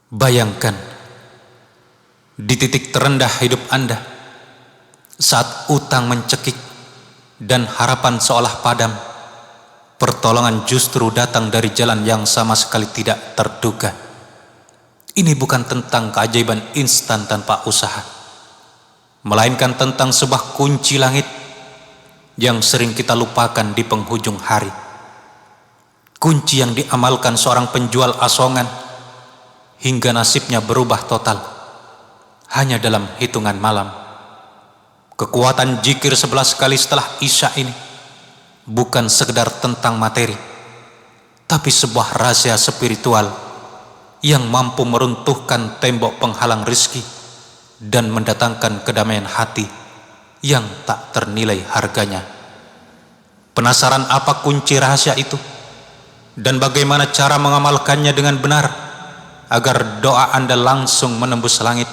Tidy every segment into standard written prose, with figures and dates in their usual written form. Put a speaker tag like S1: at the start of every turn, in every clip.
S1: Bayangkan di titik terendah hidup Anda, saat utang mencekik dan harapan seolah padam, pertolongan justru datang dari jalan yang sama sekali tidak terduga. Ini bukan tentang keajaiban instan tanpa usaha, melainkan tentang sebuah kunci langit yang sering kita lupakan di penghujung hari. Kunci yang diamalkan seorang penjual asongan hingga nasibnya berubah total hanya dalam hitungan malam. Kekuatan zikir 11 kali setelah Isya ini bukan sekedar tentang materi, tapi sebuah rahasia spiritual yang mampu meruntuhkan tembok penghalang rizki dan mendatangkan kedamaian hati yang tak ternilai harganya. Penasaran apa kunci rahasia itu dan bagaimana cara mengamalkannya dengan benar agar doa Anda langsung menembus langit?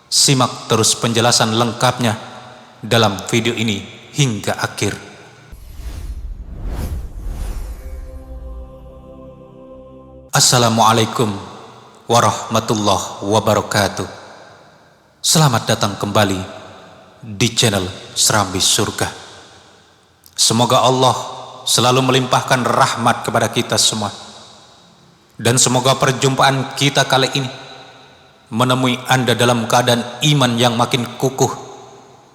S1: Simak terus penjelasan lengkapnya dalam video ini hingga akhir. Assalamualaikum warahmatullahi wabarakatuh. Selamat datang kembali di channel Serambi Surga. Semoga Allah selalu melimpahkan rahmat kepada kita semua, dan semoga perjumpaan kita kali ini menemui Anda dalam keadaan iman yang makin kukuh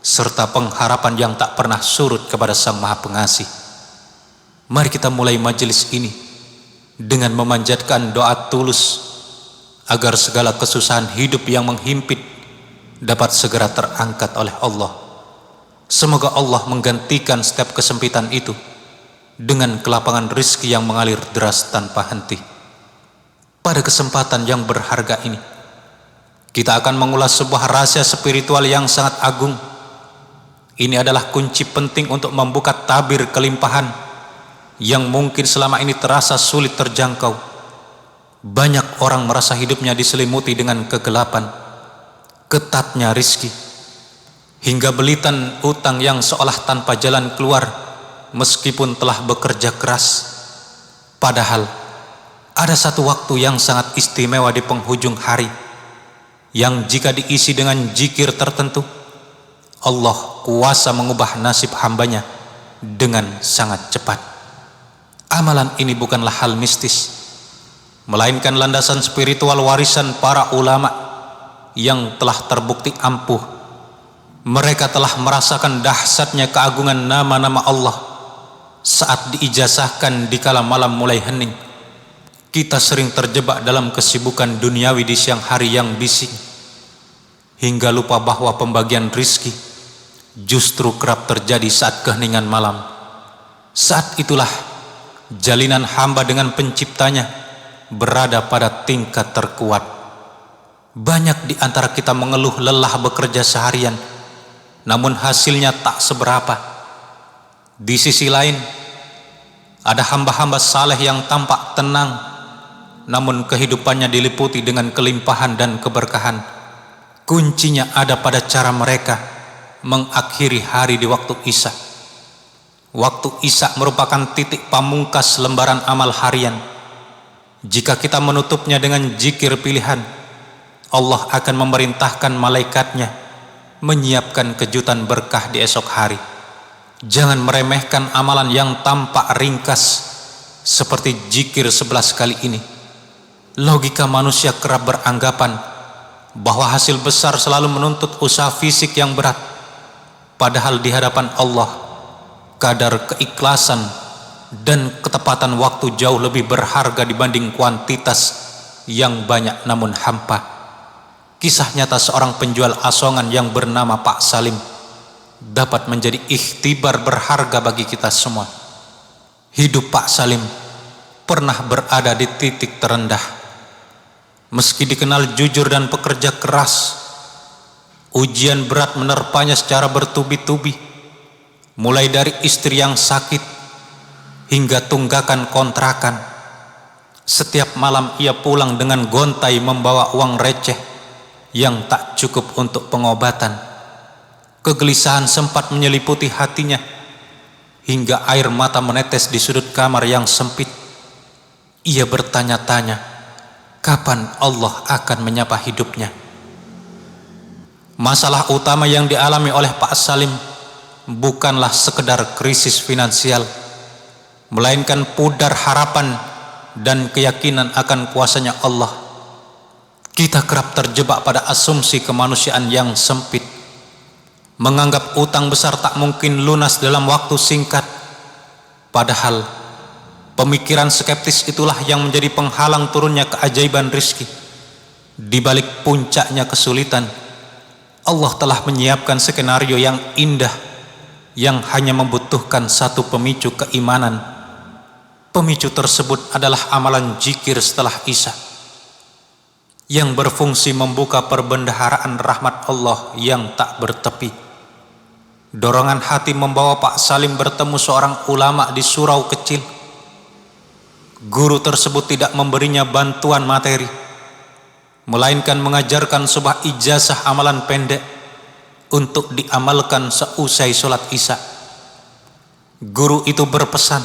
S1: serta pengharapan yang tak pernah surut kepada Sang Maha Pengasih. Mari kita mulai majelis ini dengan memanjatkan doa tulus agar segala kesusahan hidup yang menghimpit dapat segera terangkat oleh Allah. Semoga Allah menggantikan setiap kesempitan itu dengan kelapangan rizki yang mengalir deras tanpa henti. Pada kesempatan yang berharga ini, kita akan mengulas sebuah rahasia spiritual yang sangat agung. Ini adalah kunci penting untuk membuka tabir kelimpahan yang mungkin selama ini terasa sulit terjangkau. Banyak orang merasa hidupnya diselimuti dengan kegelapan, ketatnya rizki, hingga belitan utang yang seolah tanpa jalan keluar meskipun telah bekerja keras. Padahal ada satu waktu yang sangat istimewa di penghujung hari, yang jika diisi dengan zikir tertentu, Allah kuasa mengubah nasib hambanya dengan sangat cepat. Amalan ini bukanlah hal mistis, melainkan landasan spiritual warisan para ulama yang telah terbukti ampuh. Mereka telah merasakan dahsyatnya keagungan nama-nama Allah saat diijazahkan di kala malam mulai hening. Kita sering terjebak dalam kesibukan duniawi di siang hari yang bising, hingga lupa bahwa pembagian rizki justru kerap terjadi saat keheningan malam. Saat itulah jalinan hamba dengan penciptanya berada pada tingkat terkuat. Banyak di antara kita mengeluh lelah bekerja seharian, namun hasilnya tak seberapa. Di sisi lain, ada hamba-hamba saleh yang tampak tenang, namun kehidupannya diliputi dengan kelimpahan dan keberkahan. Kuncinya ada pada cara mereka mengakhiri hari di waktu Isya. Waktu Isya merupakan titik pamungkas lembaran amal harian. Jika kita menutupnya dengan zikir pilihan, Allah akan memerintahkan malaikatnya menyiapkan kejutan berkah di esok hari. Jangan meremehkan amalan yang tampak ringkas seperti zikir 11 kali ini. Logika manusia kerap beranggapan bahwa hasil besar selalu menuntut usaha fisik yang berat. Padahal di hadapan Allah, kadar keikhlasan dan ketepatan waktu jauh lebih berharga dibanding kuantitas yang banyak namun hampa. Kisah nyata seorang penjual asongan yang bernama Pak Salim dapat menjadi ikhtibar berharga bagi kita semua. Hidup Pak Salim pernah berada di titik terendah. Meski dikenal jujur dan pekerja keras, ujian berat menerpanya secara bertubi-tubi, mulai dari istri yang sakit hingga tunggakan kontrakan. Setiap malam ia pulang dengan gontai membawa uang receh yang tak cukup untuk pengobatan. Kegelisahan sempat menyeliputi hatinya hingga air mata menetes di sudut kamar yang sempit. Ia bertanya-tanya, kapan Allah akan menyapa hidupnya. Masalah utama yang dialami oleh Pak Salim bukanlah sekedar krisis finansial, melainkan pudar harapan dan keyakinan akan kuasanya Allah. Kita kerap terjebak pada asumsi kemanusiaan yang sempit, menganggap utang besar tak mungkin lunas dalam waktu singkat. Padahal pemikiran skeptis itulah yang menjadi penghalang turunnya keajaiban rizki. Di balik puncaknya kesulitan, Allah telah menyiapkan skenario yang indah yang hanya membutuhkan satu pemicu keimanan. Pemicu tersebut adalah amalan zikir setelah Isya yang berfungsi membuka perbendaharaan rahmat Allah yang tak bertepi. Dorongan hati membawa Pak Salim bertemu seorang ulama di surau kecil. Guru tersebut tidak memberinya bantuan materi, melainkan mengajarkan sebuah ijazah amalan pendek untuk diamalkan seusai sholat Isya. Guru itu berpesan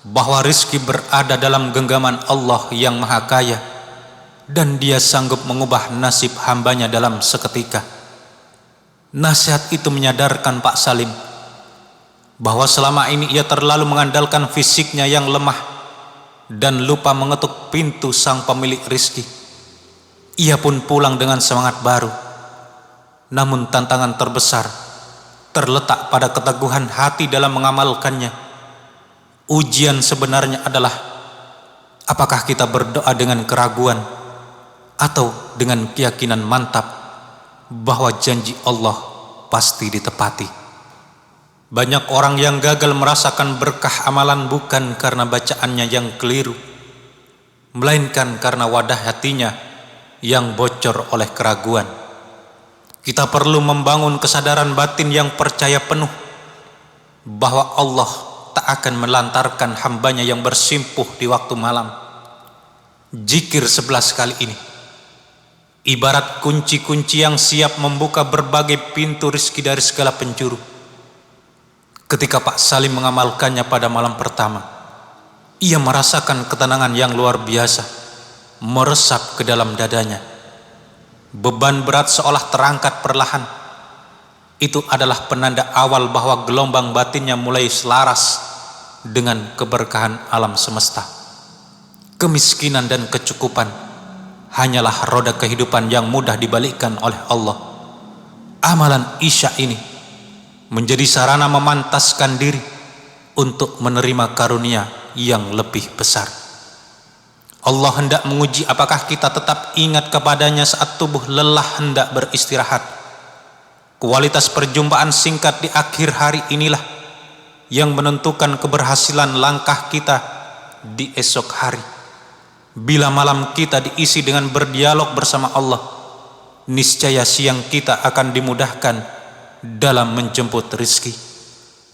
S1: bahwa rizki berada dalam genggaman Allah yang Maha Kaya, dan Dia sanggup mengubah nasib hambanya dalam seketika. Nasihat itu menyadarkan Pak Salim bahwa selama ini ia terlalu mengandalkan fisiknya yang lemah dan lupa mengetuk pintu sang pemilik rizki. Ia pun pulang dengan semangat baru. Namun tantangan terbesar terletak pada keteguhan hati dalam mengamalkannya. Ujian sebenarnya adalah apakah kita berdoa dengan keraguan atau dengan keyakinan mantap bahwa janji Allah pasti ditepati. Banyak orang yang gagal merasakan berkah amalan bukan karena bacaannya yang keliru, melainkan karena wadah hatinya yang bocor oleh keraguan. Kita perlu membangun kesadaran batin yang percaya penuh bahwa Allah tak akan melantarkan hambanya yang bersimpuh di waktu malam. Zikir 11 kali ini ibarat kunci-kunci yang siap membuka berbagai pintu rizki dari segala penjuru. Ketika Pak Salim mengamalkannya pada malam pertama, ia merasakan ketenangan yang luar biasa meresap ke dalam dadanya. Beban berat seolah terangkat perlahan. Itu adalah penanda awal bahwa gelombang batinnya mulai selaras dengan keberkahan alam semesta. Kemiskinan dan kecukupan hanyalah roda kehidupan yang mudah dibalikkan oleh Allah. Amalan Isya ini menjadi sarana memantaskan diri untuk menerima karunia yang lebih besar. Allah hendak menguji apakah kita tetap ingat kepadanya saat tubuh lelah hendak beristirahat. Kualitas perjumpaan singkat di akhir hari inilah yang menentukan keberhasilan langkah kita di esok hari. Bila malam kita diisi dengan berdialog bersama Allah, niscaya siang kita akan dimudahkan dalam menjemput rizki.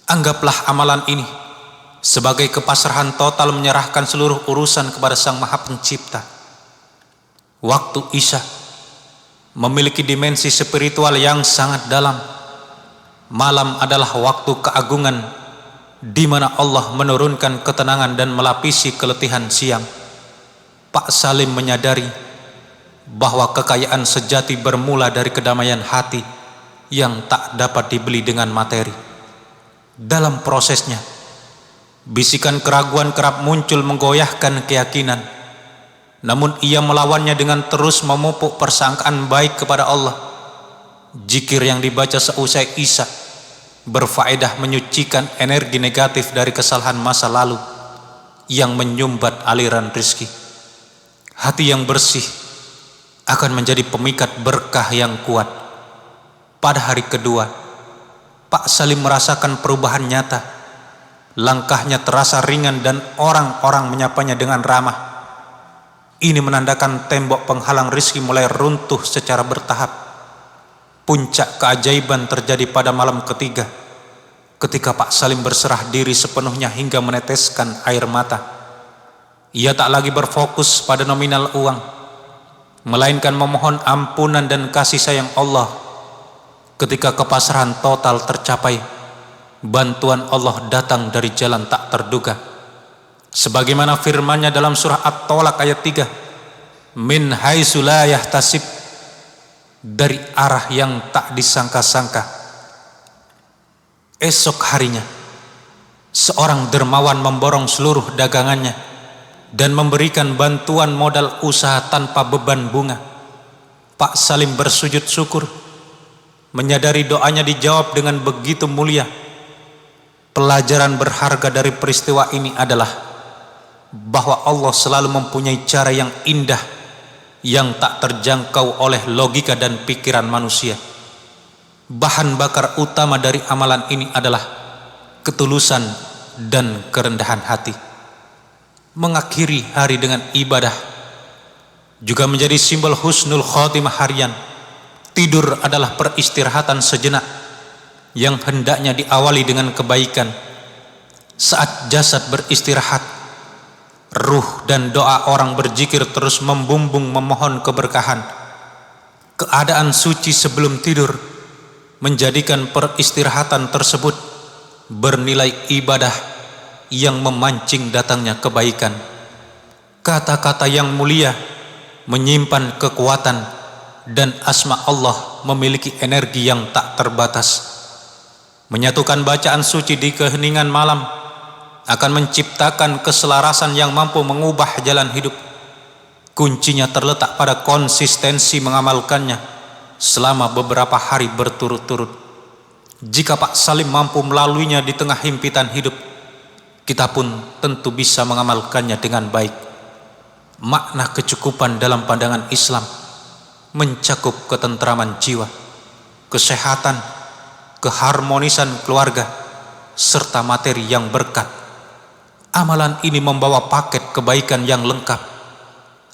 S1: Anggaplah amalan ini sebagai kepasrahan total menyerahkan seluruh urusan kepada Sang Maha Pencipta. Waktu Isya memiliki dimensi spiritual yang sangat dalam. Malam adalah waktu keagungan di mana Allah menurunkan ketenangan dan melapisi keletihan siang. Pak Salim menyadari bahwa kekayaan sejati bermula dari kedamaian hati yang tak dapat dibeli dengan materi. Dalam prosesnya, bisikan keraguan kerap muncul menggoyahkan keyakinan. Namun ia melawannya dengan terus memupuk persangkaan baik kepada Allah. Zikir yang dibaca seusai Isya berfaedah menyucikan energi negatif dari kesalahan masa lalu yang menyumbat aliran rizki. Hati yang bersih akan menjadi pemikat berkah yang kuat. Pada hari kedua, Pak Salim merasakan perubahan nyata. Langkahnya terasa ringan dan orang-orang menyapanya dengan ramah. Ini menandakan tembok penghalang rizki mulai runtuh secara bertahap. Puncak keajaiban terjadi pada malam ketiga, ketika Pak Salim berserah diri sepenuhnya hingga meneteskan air mata. Ia tak lagi berfokus pada nominal uang, melainkan memohon ampunan dan kasih sayang Allah. Ketika kepasrahan total tercapai, bantuan Allah datang dari jalan tak terduga. Sebagaimana firman-Nya dalam surah At-Tolak ayat 3, min haitsu la yahtasib, dari arah yang tak disangka-sangka. Esok harinya seorang dermawan memborong seluruh dagangannya dan memberikan bantuan modal usaha tanpa beban bunga. Pak Salim bersujud syukur, menyadari doanya dijawab dengan begitu mulia. Pelajaran berharga dari peristiwa ini adalah bahwa Allah selalu mempunyai cara yang indah yang tak terjangkau oleh logika dan pikiran manusia. Bahan bakar utama dari amalan ini adalah ketulusan dan kerendahan hati. Mengakhiri hari dengan ibadah juga menjadi simbol husnul khotimah harian. Tidur adalah peristirahatan sejenak yang hendaknya diawali dengan kebaikan. Saat jasad beristirahat, ruh dan doa orang berzikir terus membumbung memohon keberkahan. Keadaan suci sebelum tidur menjadikan peristirahatan tersebut bernilai ibadah yang memancing datangnya kebaikan. Kata-kata yang mulia menyimpan kekuatan, dan asma Allah memiliki energi yang tak terbatas. Menyatukan bacaan suci di keheningan malam akan menciptakan keselarasan yang mampu mengubah jalan hidup. Kuncinya terletak pada konsistensi mengamalkannya selama beberapa hari berturut-turut. Jika Pak Salim mampu melaluinya di tengah himpitan hidup, kita pun tentu bisa mengamalkannya dengan baik. Makna kecukupan dalam pandangan Islam mencakup ketentraman jiwa, kesehatan, keharmonisan keluarga, serta materi yang berkat. Amalan ini membawa paket kebaikan yang lengkap.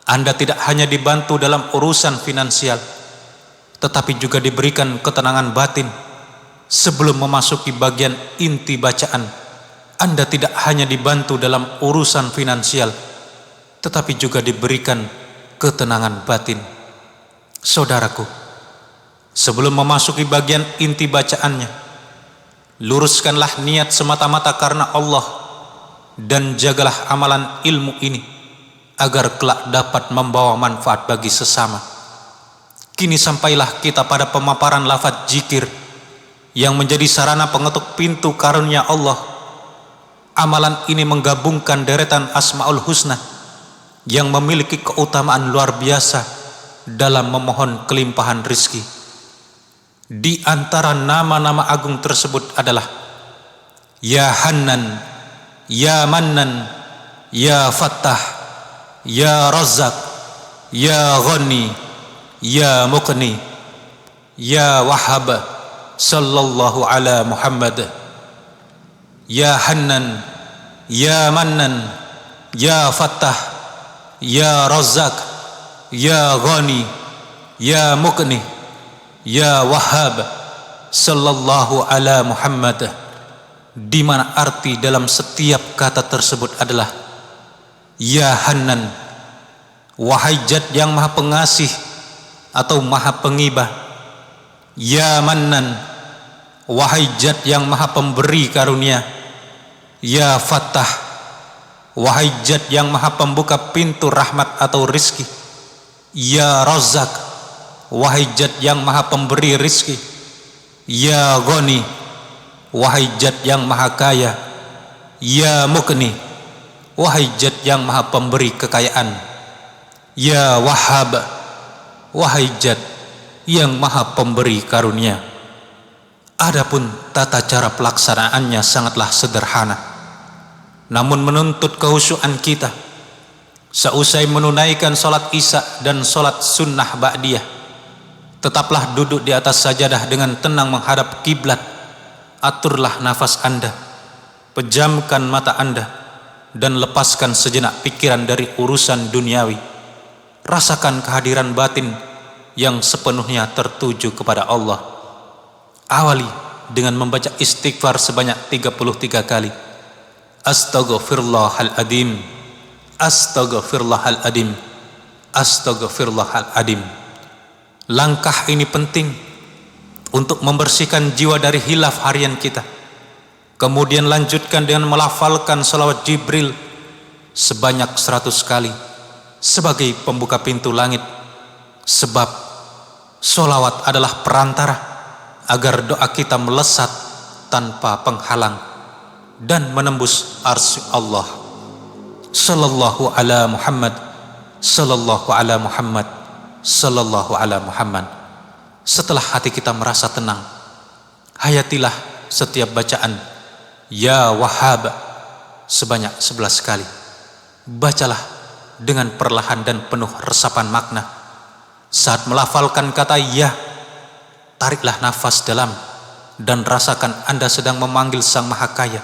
S1: Anda tidak hanya dibantu dalam urusan finansial, tetapi juga diberikan ketenangan batin. Sebelum memasuki bagian inti bacaan, Anda tidak hanya dibantu dalam urusan finansial, tetapi juga diberikan ketenangan batin. Saudaraku, sebelum memasuki bagian inti bacaannya, luruskanlah niat semata-mata karena Allah, dan jagalah amalan ilmu ini agar kelak dapat membawa manfaat bagi sesama. Kini sampailah kita pada pemaparan lafaz zikir yang menjadi sarana pengetuk pintu karunia Allah. Amalan ini menggabungkan deretan Asmaul Husna yang memiliki keutamaan luar biasa dalam memohon kelimpahan rizki. Di antara nama-nama agung tersebut adalah Ya Hannan, Ya Mannan, Ya Fattah, Ya Razzaq, Ya Ghani, Ya Muqni, Ya Wahhab. Sallallahu ala Muhammad. Ya Hannan, Ya Mannan, Ya Fattah, Ya Razzaq, Ya Ghani, Ya Muqni, Ya Wahhab. Sallallahu ala Muhammad. Di mana arti dalam setiap kata tersebut adalah Ya Hannan, wahai Zat yang maha pengasih atau maha pengibah. Ya Mannan, wahai Zat yang maha pemberi karunia. Ya Fattah, wahai Zat yang maha pembuka pintu rahmat atau rizki. Ya Razzaq, wahai Zat yang maha pemberi rizki. Ya Ghani, wahai Zat yang maha kaya. Ya Muqni, wahai Zat yang maha pemberi kekayaan. Ya Wahhab, wahai Zat yang maha pemberi karunia. Adapun tata cara pelaksanaannya sangatlah sederhana, namun menuntut kehusyuan kita. Seusai menunaikan sholat isya dan sholat sunnah ba'diyah, tetaplah duduk di atas sajadah dengan tenang menghadap kiblat. Aturlah nafas Anda, pejamkan mata Anda, dan lepaskan sejenak pikiran dari urusan duniawi. Rasakan kehadiran batin yang sepenuhnya tertuju kepada Allah. Awali dengan membaca istighfar sebanyak 33 kali. Astaghfirullahaladzim, Astaghfirullahaladzim, Astaghfirullahaladzim. Langkah ini penting untuk membersihkan jiwa dari hilaf harian kita. Kemudian lanjutkan dengan melafalkan salawat Jibril sebanyak 100 kali. sebagai pembuka pintu langit, sebab sholawat adalah perantara agar doa kita melesat tanpa penghalang dan menembus arsy Allah. Sallallahu ala Muhammad, sallallahu ala Muhammad, sallallahu ala Muhammad. Setelah hati kita merasa tenang, hayatilah setiap bacaan Ya Wahhab sebanyak 11 kali. Bacalah dengan perlahan dan penuh resapan makna. Saat melafalkan kata Ya, tariklah nafas dalam dan rasakan Anda sedang memanggil Sang Maha Kaya.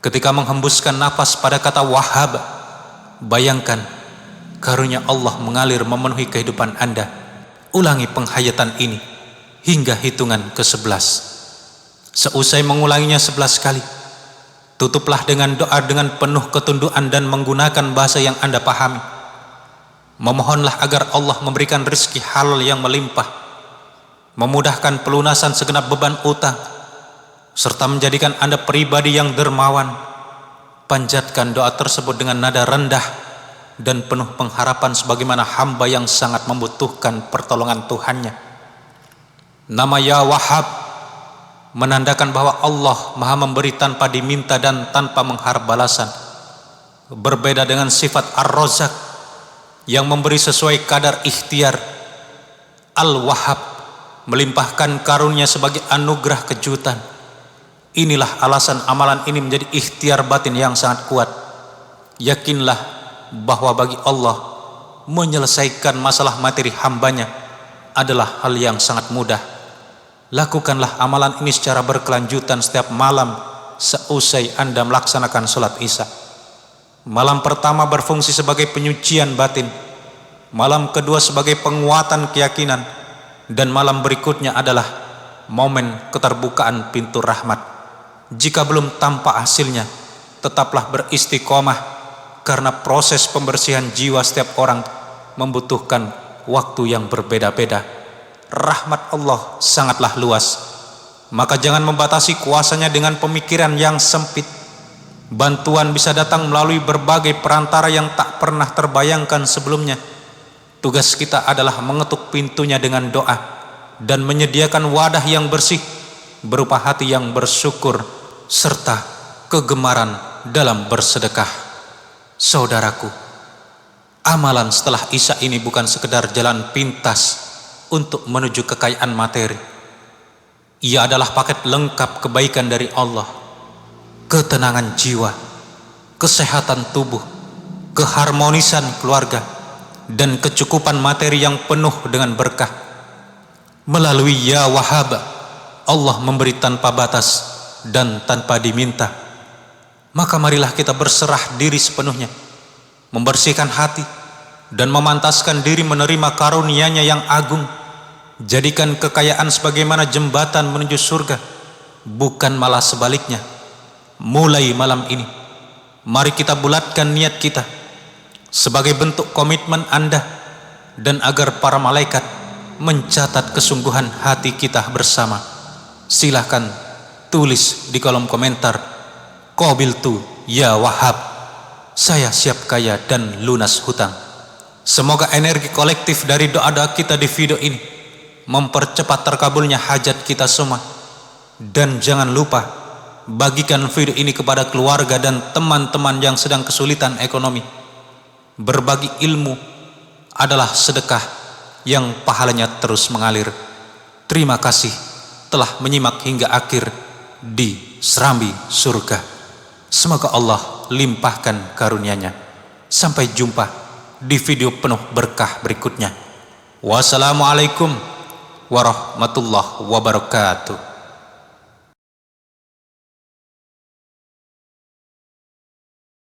S1: Ketika menghembuskan nafas pada kata Wahhab, bayangkan karunia Allah mengalir memenuhi kehidupan Anda. Ulangi penghayatan ini hingga hitungan ke-11. Seusai mengulanginya 11 kali, tutuplah dengan doa dengan penuh ketundukan dan menggunakan bahasa yang Anda pahami. Memohonlah agar Allah memberikan rezeki halal yang melimpah, memudahkan pelunasan segenap beban utang, serta menjadikan Anda pribadi yang dermawan. Panjatkan doa tersebut dengan nada rendah dan penuh pengharapan sebagaimana hamba yang sangat membutuhkan pertolongan Tuhannya. Nama Ya Wahhab menandakan bahwa Allah Maha memberi tanpa diminta dan tanpa mengharap balasan. Berbeda dengan sifat Ar-Razzaq yang memberi sesuai kadar ikhtiar. Al-Wahhab melimpahkan karunia sebagai anugerah kejutan. Inilah alasan amalan ini menjadi ikhtiar batin yang sangat kuat. Yakinlah bahwa bagi Allah menyelesaikan masalah materi hambanya adalah hal yang sangat mudah. Lakukanlah amalan ini secara berkelanjutan setiap malam seusai Anda melaksanakan sholat Isya. Malam pertama berfungsi sebagai penyucian batin, malam kedua sebagai penguatan keyakinan, dan malam berikutnya adalah momen keterbukaan pintu rahmat. Jika belum tampak hasilnya, tetaplah beristiqomah, karena proses pembersihan jiwa setiap orang membutuhkan waktu yang berbeda-beda. Rahmat Allah sangatlah luas, maka jangan membatasi kuasanya dengan pemikiran yang sempit. Bantuan bisa datang melalui berbagai perantara yang tak pernah terbayangkan sebelumnya. Tugas kita adalah mengetuk pintunya dengan doa dan menyediakan wadah yang bersih berupa hati yang bersyukur serta kegemaran dalam bersedekah. Saudaraku, amalan setelah Isya ini bukan sekedar jalan pintas untuk menuju kekayaan materi. Ia adalah paket lengkap kebaikan dari Allah, ketenangan jiwa, kesehatan tubuh, keharmonisan keluarga, dan kecukupan materi yang penuh dengan berkah. Melalui Ya Wahhab, Allah memberi tanpa batas dan tanpa diminta. Maka marilah kita berserah diri sepenuhnya, membersihkan hati, dan memantaskan diri menerima karunia-Nya yang agung. Jadikan kekayaan sebagaimana jembatan menuju surga, bukan malah sebaliknya. Mulai malam ini, mari kita bulatkan niat kita sebagai bentuk komitmen Anda, dan agar para malaikat mencatat kesungguhan hati kita bersama. Silahkan tulis di kolom komentar, Qabiltu Ya Wahhab, saya siap kaya dan lunas hutang. Semoga energi kolektif dari doa-doa kita di video ini mempercepat terkabulnya hajat kita semua. Dan jangan lupa bagikan video ini kepada keluarga dan teman-teman yang sedang kesulitan ekonomi. Berbagi ilmu adalah sedekah yang pahalanya terus mengalir. Terima kasih telah menyimak hingga akhir di Serambi Surga. Semoga Allah limpahkan karunia-Nya. Sampai jumpa di video penuh berkah berikutnya. Wassalamualaikum warahmatullahi wabarakatuh.